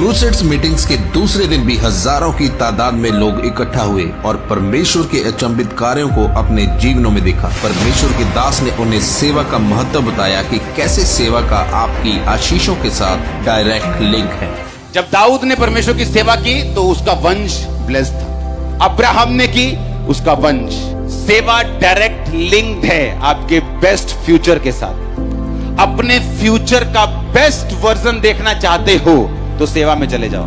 Crusades meetings के दूसरे दिन भी हजारों की तादाद में लोग इकट्ठा हुए और परमेश्वर के अचंभित कार्यों को अपने जीवनों में देखा। परमेश्वर के दास ने उन्हें सेवा का महत्व बताया कि कैसे सेवा का आपकी आशीषों के साथ डायरेक्ट लिंक है। जब दाऊद ने परमेश्वर की सेवा की तो उसका वंश ब्लेस्ड था। अब्राहम ने की, उसका वंश। सेवा डायरेक्ट लिंक्ड है आपके बेस्ट फ्यूचर के साथ। अपने फ्यूचर का बेस्ट वर्जन देखना चाहते हो तो सेवा में चले जाओ।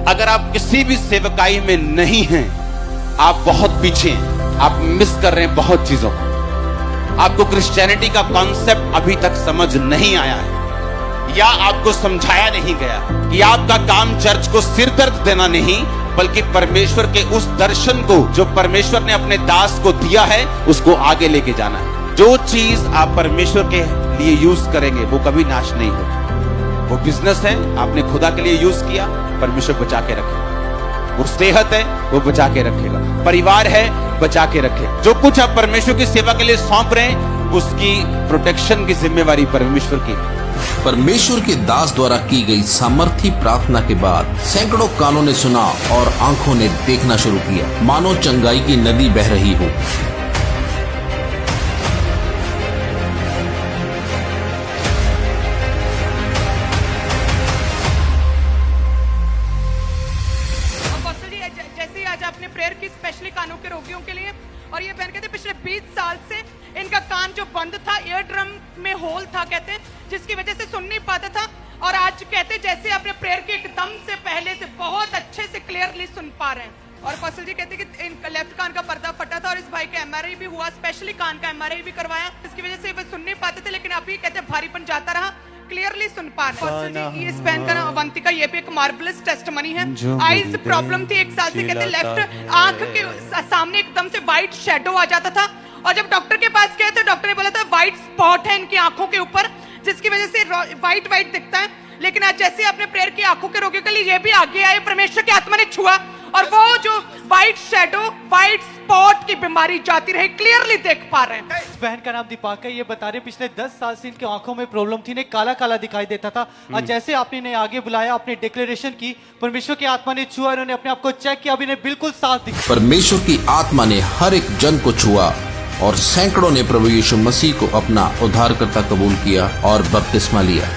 अगर आप किसी भी सेवकाई में नहीं हैं, आप बहुत पीछे हैं, आप मिस कर रहे हैं बहुत चीजों को। आपको क्रिश्चियनिटी का कॉन्सेप्ट अभी तक समझ नहीं आया है, या आपको समझाया नहीं गया कि आपका काम चर्च को सिरदर्द देना नहीं, बल्कि परमेश्वर के उस दर्शन को जो परमेश्वर ने अपने दास को दिया है उसको आगे लेके जाना है। जो चीज आप परमेश्वर के लिए यूज करेंगे वो कभी नाश नहीं होगी। वो बिजनेस है, आपने खुदा के लिए यूज किया, परमेश्वर बचा के रखेगा। वो सेहत है, वो बचा के रखेगा। परिवार है, बचा के रखे। जो कुछ आप परमेश्वर की सेवा के लिए सौंप रहे हैं उसकी प्रोटेक्शन की जिम्मेवारी परमेश्वर की है। परमेश्वर के दास द्वारा की गई सामर्थी प्रार्थना के बाद सैकड़ों कानों ने सुना और आंखों ने देखना शुरू किया, मानो चंगाई की नदी बह रही हो। जैसे ही आज आपने प्रेयर की स्पेशली कानों के रोगियों के लिए, और ये बहन कहते पिछले 20 साल से इनका कान जो बंद था, ईयर ड्रम में होल था कहते, जिसकी वजह से सुन नहीं पाता था। और आज कहते जैसे आपने प्रेयर के एकदम से पहले से बहुत अच्छे से क्लियरली सुन पा रहे हैं। और फौसल जी कहते कि इनका लेफ्ट कान का पर्दा फटा था और इस भाई का एमआरआई भी हुआ, स्पेशली कान का एमआरआई भी करवाया, इसकी वजह से वो सुन नहीं पाते थे, लेकिन अभी कहते भारीपन जाता रहा, क्लियरली सुन पा रहे। फौसल जी इस बहन का नाम अवंतिका, ये भी एक मार्वलस टेस्टिमनी है। आईज प्रॉब्लम थी 1 साल से, कहते लेफ्ट आंख के सामने एकदम से व्हाइट शेडो आ जाता था, और जब डॉक्टर के पास गए तो डॉक्टर ने बोला था व्हाइट स्पॉट है इनकी आंखों के ऊपर, जिसकी वजह से व्हाइट व्हाइट दिखता है। लेकिन आज जैसे आपने प्रेयर की आंखों के रोगियों के लिए, ये भी आगे आए, परमेश्वर की आत्मा ने छुआ और वो जो व्हाइट शेडो, व्हाइट स्पॉट की बीमारी जाती रही, क्लियरली देख पा रहे हैं। इस बहन का नाम दीपक है। ये बता रहे पिछले 10 साल से इनकी आंखों में प्रॉब्लम थी, इन्हें काला काला दिखाई देता था। और जैसे आपने इन्हें आगे बुलाया, आपने डिक्लेरेशन की, परमेश्वर की आत्मा ने छुआ, इन्होंने अपने आप को चेक किया, अभी इन्हें बिल्कुल साफ दिखा। परमेश्वर की आत्मा ने हर एक जन को छुआ और सैकड़ों ने प्रभु यीशु मसीह को अपना उद्धारकर्ता कबूल किया और बपतिस्मा लिया।